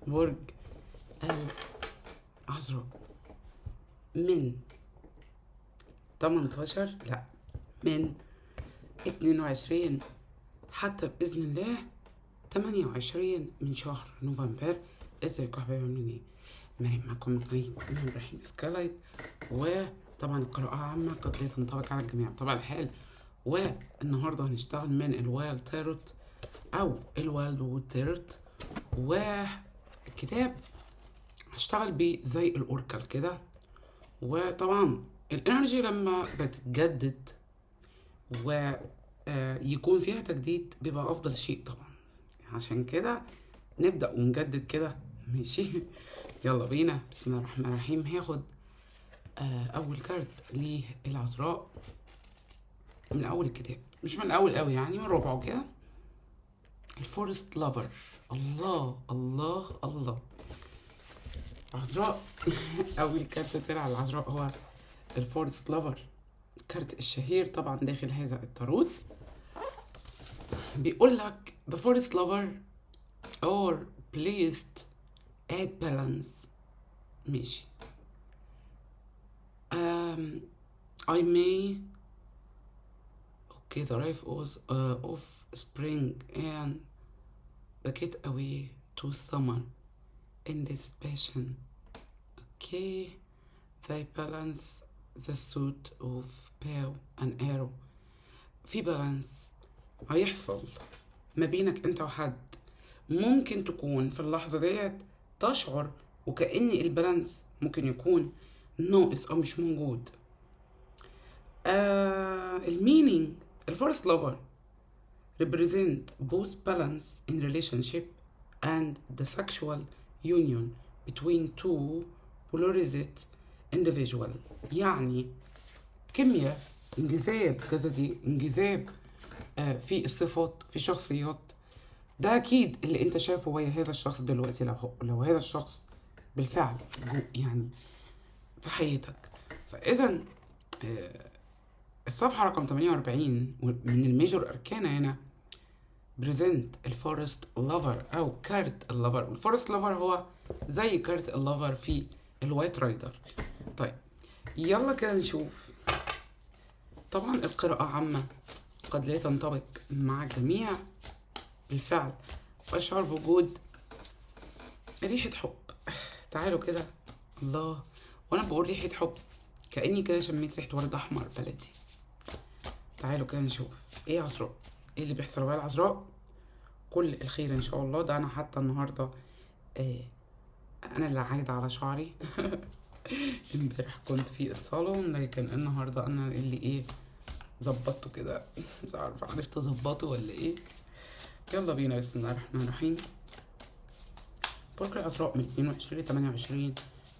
برج العذراء من 18 لا من 22 حتى بإذن الله 28 من شهر نوفمبر. ازيكم يا حبايبي عاملين ايه؟ مريم معاكم من قناة إبراهيم سكايلايت. وطبعا القراءة عامة قد لا تنطبق على الجميع بطبع الحال. والنهاردة هنشتغل من الوايلد تيروت أو الوايلد وود تيروت، والكتاب هشتغل بيه زي الأوركل كده. وطبعا الانرجي لما بتتجدد ويكون فيها تجديد بيبقى أفضل شيء طبعا، عشان كده نبدأ ونجدد كده. ماشي يلا بينا. بسم الله الرحمن الرحيم. هاخد أول كارت للعذراء من أول الكتاب، مش من أول قوي يعني، من ربعه كده. الفورست لافر. الله الله الله. عذراء أول كارت طلع على العذراء هو الفورست لافر، الكارت الشهير طبعا داخل هذا التاروت. بيقول لك the forest lover or pleased at balance. ماشي. I may okay the rife of spring and the get away to summer in this passion. Okay, they balance the suit of bow and arrow. في بالانس هيحصل ما بينك انت وحد. ممكن تكون في اللحظة ديت تشعر وكأن البالانس ممكن يكون ناقص او مش موجود. المينينج الفورست لوفر represent both balance in relationship and the sexual union between two polarized individual. يعني كيمياء، انجذاب جسدي، انجذاب في الصفات، في شخصيات. ده اكيد اللي انت شايفه ويا هذا الشخص دلوقتي، لو هذا الشخص بالفعل يعني في حياتك. فاذا الصفحه رقم 48 من الميجور اركانا هنا بريزنت الفورست لافر او كارت اللافر. والفورست لافر هو زي كارت اللافر في الوايت رايدر. طيب يلا كده نشوف. طبعا القراءة عامة قد لا تنطبق مع الجميع بالفعل. وأشعر بوجود ريحة حب. تعالوا كده. الله، وأنا بقول ريحة حب كأني كده شميت ريحة ورد أحمر بلدي. تعالوا كده نشوف إيه يا عذراء، إيه اللي بيحصل ويا العذراء. كل الخير إن شاء الله. ده أنا حتى النهاردة أنا اللي عايدة على شعري. امبارح كنت في الصالون، لكن النهاردة أنا اللي ظبطته كده. مش عارفة عرفت أظبطه ولا إيه. يلا بينا. بسم الله الرحمن الرحيم. برج العذراء من 22 ل 28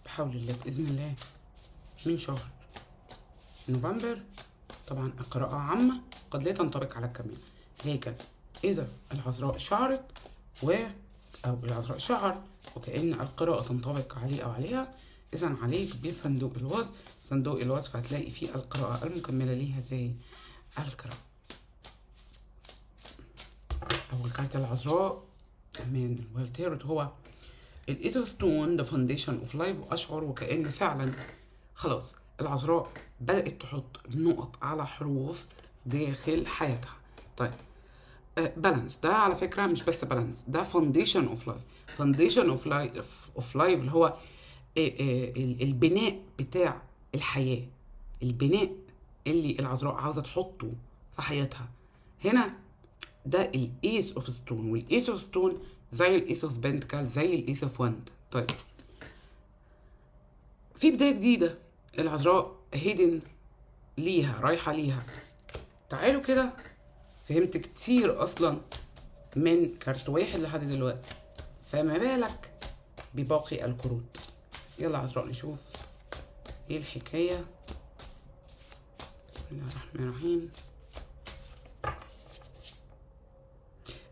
بحول الله بإذن الله من شهر نوفمبر. طبعا القراءة عامة قد لا تنطبق على الجميع، لكن إذا العذراء شعرت أو العذراء شعر وكأن القراءة تنطبق عليه أو عليها، إذا عليك بصندوق الوصف. صندوق الوصف هتلاقي فيه القراءة المكملة ليها زي القراءة. أول كارت العذراء من الوايلد تيروت هو الإيثر ستون ذا فاونديشن اوف لايف. وأشعر وكأن فعلا خلاص العذراء بدأت تحط نقط على حروف داخل حياتها. طيب بالانس ده على فكرة مش بس بالانس، ده فاونديشن اوف لايف. فاونديشن اوف لايف اللي هو البناء بتاع الحياة، البناء اللي العذراء عاوزة تحطه في حياتها. هنا ده الايس اوف ستون، والايس اوف ستون زي الايس اوف بنتكل زي الايس اوف وند. طيب في بداية جديدة العذراء هيدن ليها، رايحة ليها. تعالوا كده. فهمت كتير اصلا من كارت واحد لحد دلوقتي، فما بالك بباقي الكروت. يلا عذراء نشوف ايه الحكاية. بسم الله الرحمن الرحيم.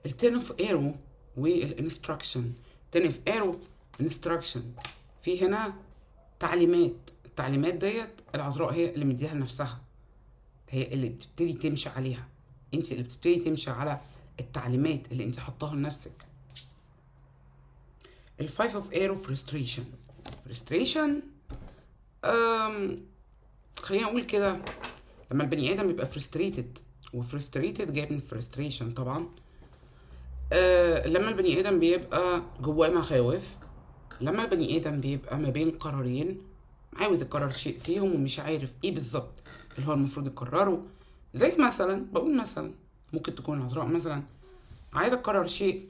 التين اوف ايرو والانستراكشن. تين اوف ايرو انستراكشن، في هنا تعليمات. التعليمات ديت العذراء هي اللي مديها لنفسها، هي اللي بتبتدي تمشي عليها. انت اللي بتبتدي تمشي على التعليمات اللي انت حطاها لنفسك. الفايف اوف ايرو فرستريشن. فرستريشن خلينا اقول كده، لما البني ادم يبقى فرستريتد، وفرستريتد جاي من فرستريشن طبعا. لما البني ادم بيبقى جواه مخاوف، لما البني ادم بيبقى ما بين قرارين، عاوز يقرر شيء فيهم ومش عارف ايه بالظبط اللي هو المفروض يقرره. زي مثلا بقول مثلا ممكن تكون العذراء مثلا عايزه تقرر شيء،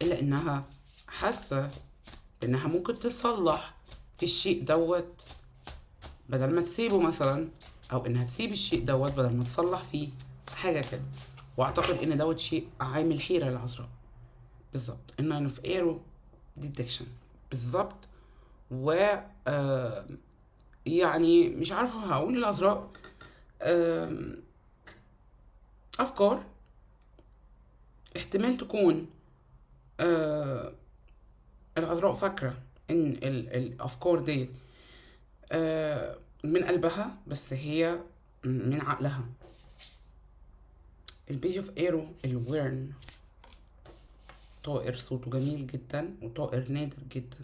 الا انها حاسه انها ممكن تصلح في الشيء دوت بدل ما تسيبه مثلا، او انها تسيب الشيء دوت بدل ما تصلح فيه حاجه كده. واعتقد ان دوت شيء عامل حيره للعذراء بالظبط. الناين اوف ايرو ديتكشن بالظبط. و يعني مش عارفه هقول للعذراء افكار احتمال تكون العذراء فاكره ان الافكار ديت من قلبها، بس هي من عقلها. البيج اوف ايرو الويرن، طائر صوته جميل جدا وطائر نادر جدا.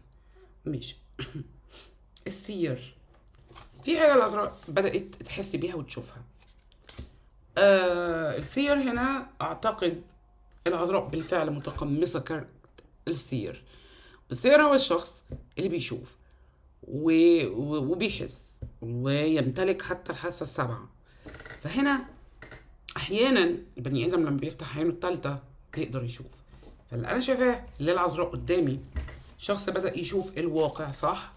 ماشي. السير، في حاجة العذراء بدأت تحس بيها وتشوفها. السير هنا أعتقد العذراء بالفعل متقمصة كارت السير. السير هو الشخص اللي بيشوف وبيحس ويمتلك حتى الحاسة السابعة. فهنا أحيانا البني آدم لما بيفتح عينه التالتة بيقدر يشوف. فاللي أنا شايفاه اللي العذراء قدامي شخص بدأ يشوف الواقع صح،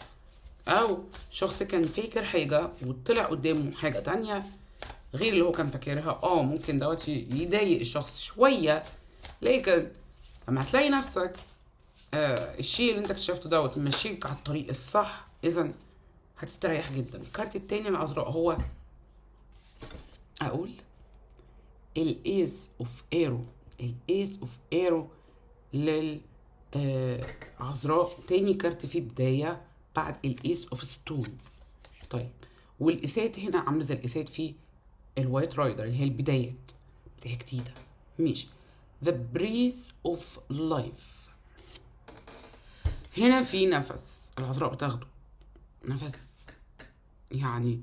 أو شخص كان فاكر حاجة وطلع قدامه حاجة تانية غير اللي هو كان فاكرها. ممكن دوت يضايق الشخص شوية، لكن لما هتلاقي نفسك الشيء اللي انت اكتشفته دوت ممشيك على الطريق الصح، اذا هتستريح جدا. الكارت التاني العذراء هو اقول الايس اوف ايرو. الايس اوف ايرو للعذراء تاني كارت فيه بداية بعد الايس اوف ستون. طيب والاسات هنا عامله زي الاسات في الوايت رايدر اللي هي البدايات، بداية جديدة. ماشي. the breeze of life، هنا في نفس العذراء بتاخده، نفس يعني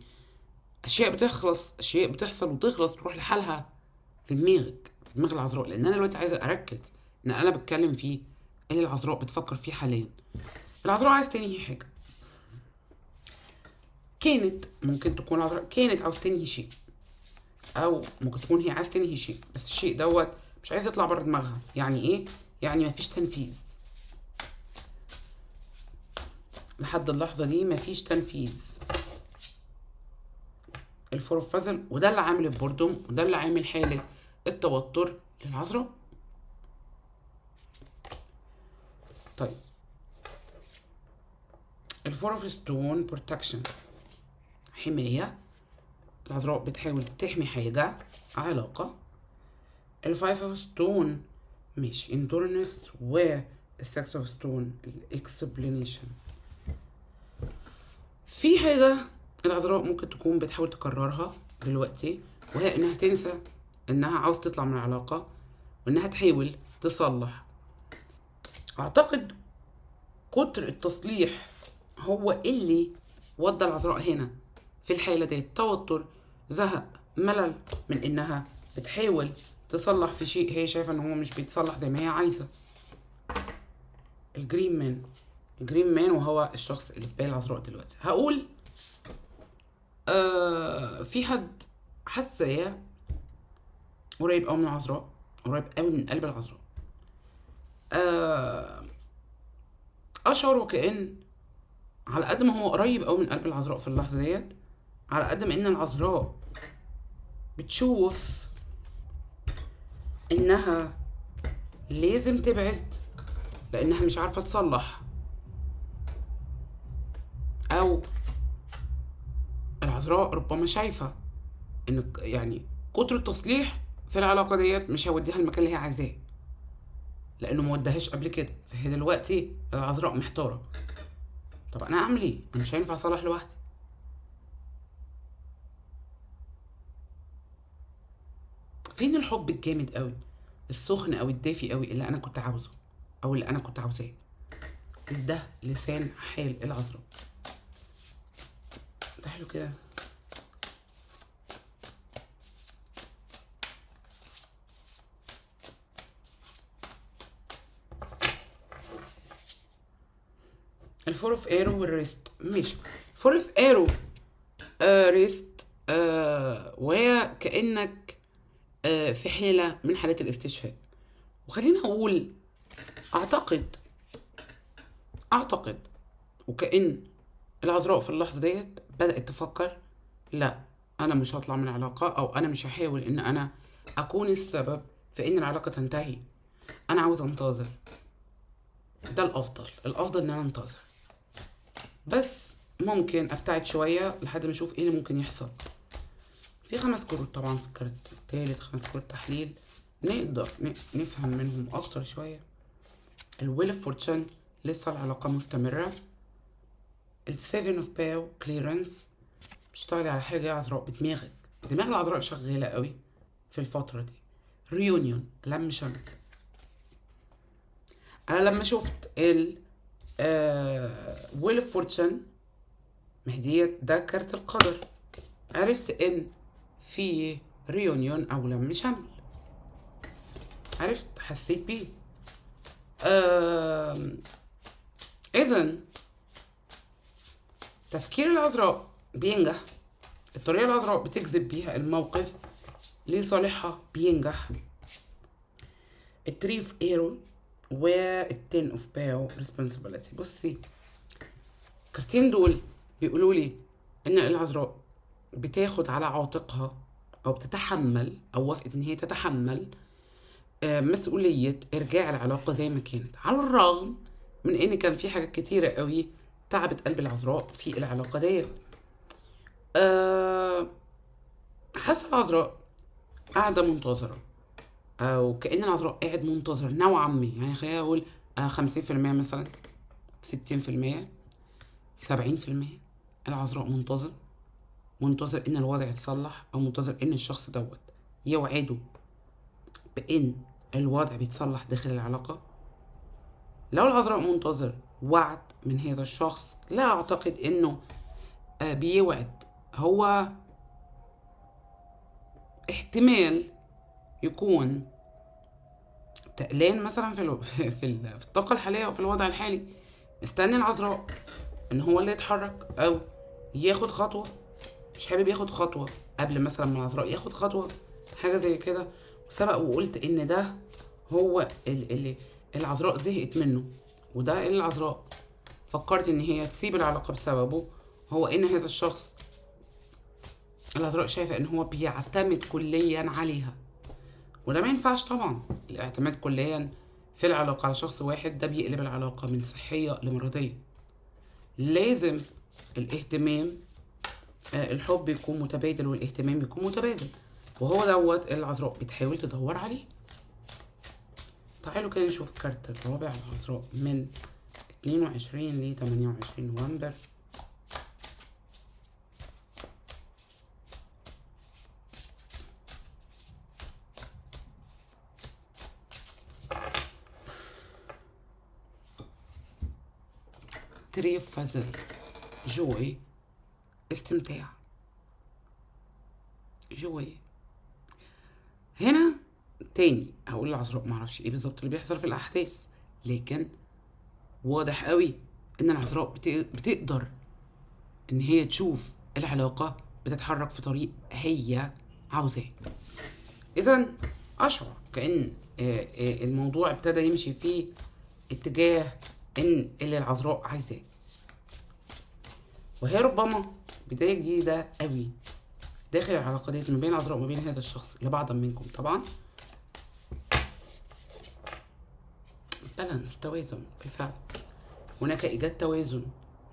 اشياء بتخلص، اشياء بتحصل وتخلص تروح لحالها في دماغك، في دماغ العذراء. لان انا دلوقتي عايزه اركز ان انا بتكلم فيه اللي العذراء بتفكر فيه حاليا. العذراء عايز تنهي حاجه، كانت ممكن تكون العذراء كانت عاوز تنهي شيء، او ممكن تكون هي عايز تنهي شيء بس الشيء دوت مش عايز يطلع بره دماغها. يعني ايه؟ يعني مفيش تنفيذ لحد اللحظه دي، مفيش تنفيذ. الفور اوف فازل، وده اللي عامل البوردوم، وده اللي عامل حاله التوتر للعذراء. طيب الفور اوف ستون بروتكشن، حمايه. العذراء بتحاول تحمي حاجه، علاقه. الفايف اوف ستون مش اندورنس، والسكس اوف ستون الاكسبلانيشن. في حاجه العذراء ممكن تكون بتحاول تكررها دلوقتي، وهي انها تنسى انها عاوز تطلع من العلاقه، وانها تحاول تصلح. اعتقد كتر التصليح هو اللي ودى العذراء هنا في الحاله دي توتر، زهق، ملل من انها بتحاول تصلح في شيء هي شايفه ان هو مش بيتصلح زي ما هي عايزه. الجرين مان، الجرين مان وهو الشخص اللي في بال العذراء دلوقتي. هقول في حد حاسه قريب قوي من العذراء، قريب قوي من قلب العذراء. اشعر وكأن على قد ما هو قريب قوي من قلب العذراء في اللحظه ديت، على قد ما ان العذراء بتشوف انها لازم تبعد لانها مش عارفه تصلح، او العذراء ربما شايفه ان يعني كتر التصليح في العلاقه ديت مش هيوديها المكان اللي هي عايزاه، لانه ما ودهاش قبل كده. فهي دلوقتي العذراء محتاره، طب انا اعمل ايه؟ انا مش هينفع اصلح لوحدي. فين الحب الجامد قوي، السخن او الدافي قوي اللي انا كنت عاوزه او اللي انا كنت عاوزاه؟ ده لسان حال العذراء. ده حلو كده. الفور اوف ايرو والريست. ماشي. فور اوف ايرو ريست، وهي كأنك في حالة من حالات الاستشفاء. وخلينا أقول أعتقد وكأن العذراء في اللحظة ديت بدأت تفكر لا، أنا مش هطلع من العلاقة، أو أنا مش هحاول إن أنا أكون السبب في إن العلاقة تنتهي. أنا عاوز أنتظر. ده الأفضل إن أنا أنتظر، بس ممكن أبتعد شوية لحد ما أشوف إيه اللي ممكن يحصل. في 5 كروت طبعا في الكارت التالت، 5 كروت تحليل نقدر نفهم منهم أكتر شوية. الويل اوف فورتشن، لسه العلاقة مستمرة. السيفن اوف باو، كليرنس، بتشتغلي على حاجة يا عذراء بدماغك. دماغ العذراء شغالة قوي في الفترة دي. ريونيون، لم شمل. أنا لما شفت ال ويل اوف فورتشن، مهدية ده كارت القدر، عرفت ان في ريونيون او لم شمل. عرفت، حسيت بيه. اذن تفكير العذراء بينجح، الطريقة العذراء بتجذب بيها الموقف لصالحها بينجح. التري اوف ايرو والتين اوف باو ريسبونسبيلتي. بصي، الكارتين دول بيقولوا لي ان العذراء بتاخد على عاتقها او بتتحمل، او وافقت ان هي تتحمل مسؤولية ارجاع العلاقة زي ما كانت، على الرغم من ان كان في حاجات كتيرة قوي تعبت قلب العذراء في العلاقة دي. حاسة العذراء قاعدة منتظرة، او كأن العذراء قاعد منتظر نوعا ما. يعني خلينا اقول 50% مثلا، 60%، 70%. العذراء منتظر ان الوضع يتصلح، او منتظر ان الشخص دوت يوعده بان الوضع بيتصلح داخل العلاقة. لو العذراء منتظر وعد من هذا الشخص، لا اعتقد انه بيوعد. هو احتمال يكون تقلان مثلا في الطاقة الحالية او في الوضع الحالي، مستني العذراء ان هو اللي يتحرك او ياخد خطوة. مش حابب ياخد خطوة قبل مثلا ما العذراء ياخد خطوة، حاجة زي كده. وسبق وقلت ان ده هو اللي العذراء زهقت منه، وده اللي العذراء فكرت ان هي تسيب العلاقة بسببه. هو ان هذا الشخص العذراء شايفة ان هو بيعتمد كليا عليها، وده ما ينفعش طبعا. الاعتماد كليا في العلاقة على شخص واحد ده بيقلب العلاقة من صحية لمرضية. لازم الاهتمام، الحب يكون متبادل والاهتمام يكون متبادل، وهو دوت العذراء بتحاول تدور عليه. تعالوا كده نشوف الكارت الرابع العذراء من 22 ل 28 نوفمبر. تري اوف فازل، جوي، استمتاع، جوي. هنا تاني هقول العذراء معرفش ايه بالظبط اللي بيحصل في الاحداث، لكن واضح قوي ان العذراء بتقدر ان هي تشوف العلاقة بتتحرك في طريق هي عاوزاه. اذا اشعر كأن الموضوع ابتدى يمشي في اتجاه ان اللي العذراء عايزاه، وهي ربما بداية جديدة قوي داخل العلاقة ديت ما بين العذراء وما بين هذا الشخص لبعض منكم طبعا. بالانس، توازن. بالفعل هناك ايجاد توازن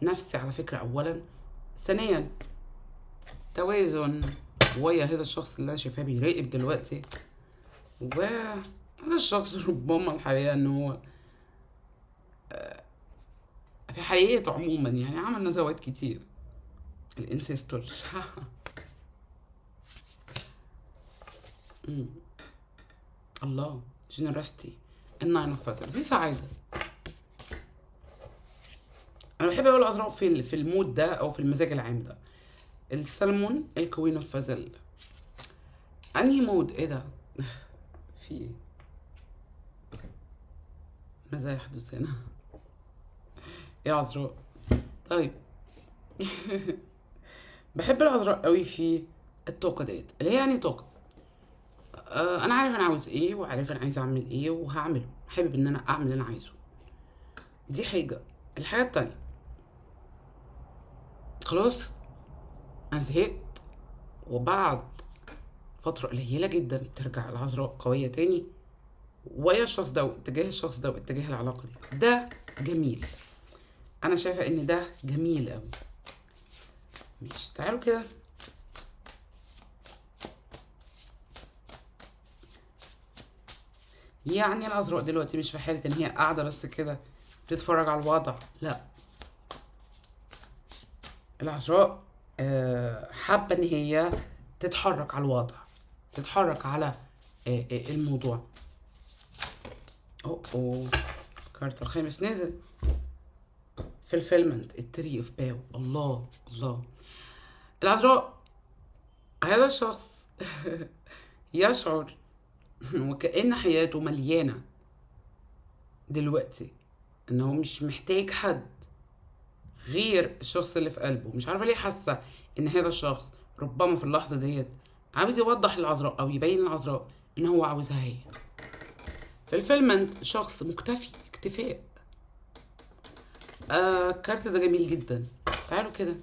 نفسي على فكرة اولا، ثانيا توازن ويا هذا الشخص اللي انا شايفاه بيراقب دلوقتي. وهذا الشخص ربما الحقيقة ان هو في حياته عموما يعني عمل نزوات كتير. الانسيستور الله، جنراستي، الناين اوف فازل، في سعادة. انا بحب اقول العذراء في المود ده او في المزاج العام ده. السلمون الكوين اوف فازل. انهي مود؟ ايه ده؟ في ايه؟ ماذا يحدث هنا؟ يا عذراء. طيب. بحب العذراء قوي في الطاقه ديت اللي هي يعني طاقه. انا عارف انا عاوز ايه، وعارف انا عايز اعمل ايه وهعمله، حابب ان انا اعمل اللي انا عايزه. دي حاجه. الحاجه التانية، خلاص انا زهقت، وبعد فتره قليله جدا ترجع العذراء قويه تاني، ويا الشخص ده واتجاه الشخص ده واتجاه العلاقه دي. ده جميل. انا شايفه ان ده جميل قوي. ماشي، تعالوا كده يعني العذراء دلوقتي مش في حاله ان هي قاعده بس كده بتتفرج على الوضع، لا. العذراء حابه ان هي تتحرك على الوضع، تتحرك على الموضوع. اوه كارت الخامس نازل في الفيلمنت، التري اوف باو. الله الله. العذراء هذا الشخص يشعر وكأن حياته مليانة دلوقتي، انه مش محتاج حد غير الشخص اللي في قلبه. مش عارفة ليه حاسة ان هذا الشخص ربما في اللحظة ديت عاوز يوضح للعذراء او يبين للعذراء ان هو عاوزها هي. في الفيلمنت شخص مكتفي اكتفاء. الكارت ده جميل جدا. تعالوا كده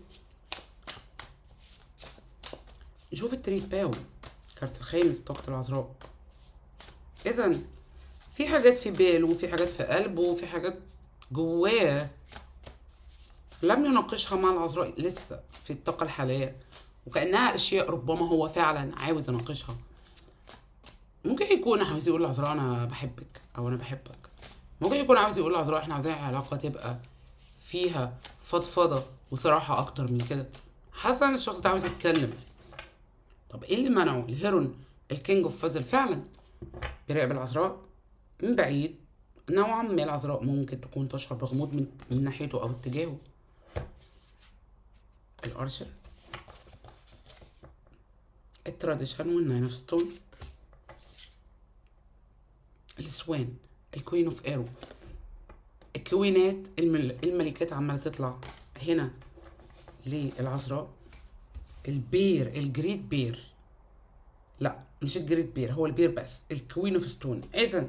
نشوف التري باو، كارت الخامس، طاقة العذراء. اذا في حاجات في باله وفي حاجات في قلبه وفي حاجات جواه لم يناقشها مع العذراء لسه في الطاقة الحالية، وكأنها أشياء ربما هو فعلا عاوز يناقشها. ممكن يكون عاوز يقول للعذراء أنا بحبك أو أنا بحبك. ممكن يكون عاوز يقول للعذراء إحنا عاوزين علاقة تبقى فيها فضفضة وصراحة أكتر من كده. حاسة إن الشخص ده عاوز يتكلم. طب إيه اللي منعه؟ الهيرون الكينج اوف فازل فعلا بيراقب العذراء من بعيد. نوعا ما العذراء ممكن تكون تشعر بغموض من ناحيته أو اتجاهه. الأرشر، التراديشن والناين اوف ستون، السوان، الكوين اوف ايرو. الكوينات الملكات عمالة تطلع هنا للعذراء. البير، الجريت بير، لا مش الجريت بير، هو البير بس. الكوين اوف ستون. اذا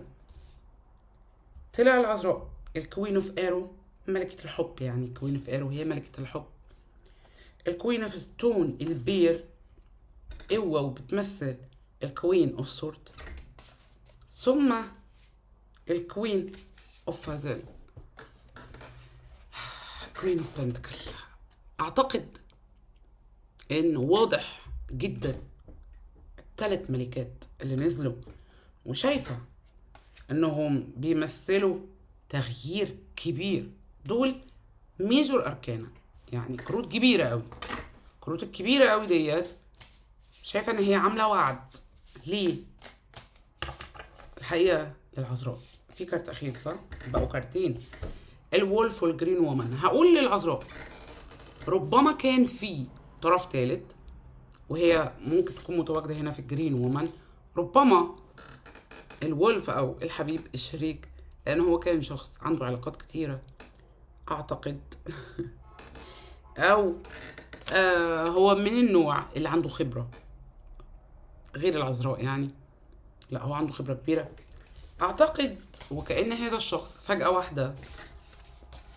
طلع العذراء الكوين اوف ايرو، ملكة الحب. يعني الكوين اوف ايرو هي ملكة الحب. الكوين اوف ستون البير قوة وبتمثل الكوين اوف سورد. ثم الكوين اوف فازل، كوين اوف بنتكل. اعتقد ان واضح جدا الثلاث ملكات اللي نزلوا وشايفة انهم بيمثلوا تغيير كبير. دول ميجور اركانا، يعني كروت كبيرة قوي. الكروت الكبيرة قوي ديت شايفة ان هي عاملة وعد ليه الحقيقة للعذراء. في كارت اخير صح؟ بقوا كارتين، الولف والجرين وومن. هقول للعذراء ربما كان في طرف ثالث، وهي ممكن تكون متواجدة هنا في الجرين وومن. ربما الولف او الحبيب الشريك، لان هو كان شخص عنده علاقات كتيرة اعتقد. او هو من النوع اللي عنده خبرة غير العذراء. يعني لا، هو عنده خبرة كبيرة اعتقد. وكأن هذا الشخص فجأة واحدة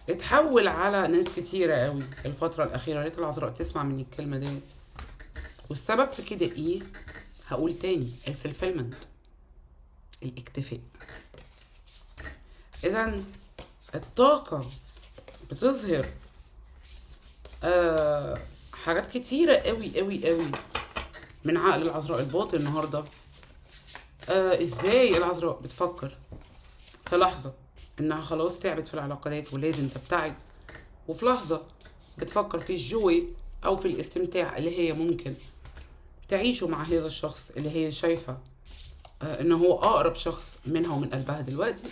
اتحول على ناس كتيرة قوي الفترة الأخيرة. ريت العذراء تسمع مني الكلمة دي. والسبب في كده ايه؟ هقول تاني، الفلفلمنت، الاكتفاء. اذا الطاقة بتظهر حاجات كتيرة قوي قوي قوي من عقل العذراء الباطن النهاردة. ازاي العذراء بتفكر في لحظة انها خلاص تعبت في العلاقة ديت ولازم تبتعد، وفي لحظة بتفكر في الجوي او في الاستمتاع اللي هي ممكن تعيشه مع هذا الشخص اللي هي شايفة انه هو اقرب شخص منها ومن قلبها دلوقتي.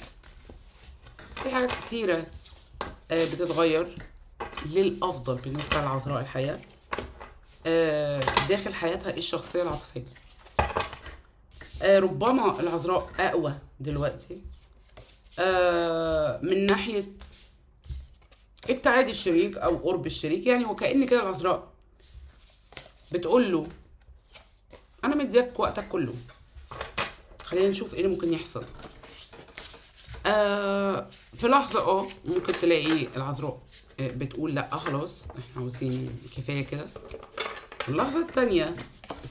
في حاجات كتيرة بتتغير للأفضل بالنسبة للعذراء الحقيقة داخل حياتها الشخصية العاطفية. ربما العذراء أقوى دلوقتي من ناحية ابتعاد الشريك أو قرب الشريك، يعني وكأن كده العذراء بتقول له أنا مديك وقتك كله، خلينا نشوف ايه اللي ممكن يحصل. في لحظة ممكن تلاقي العذراء بتقول لا خلاص احنا عاوزين كفاية كده. اللحظة التانية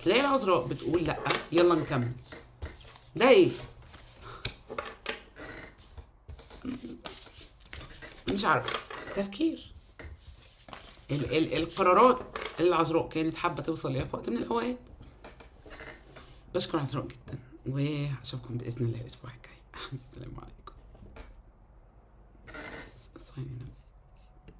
تلاقي العذراء بتقول لا يلا نكمل. ده ايه؟ مش عارفة. تفكير. القرارات اللي العذراء كانت حابة توصل ليها في وقت من الأوقات. بشكر عذراء جدا واشوفكم بإذن الله الأسبوع الجاي. السلام عليكم.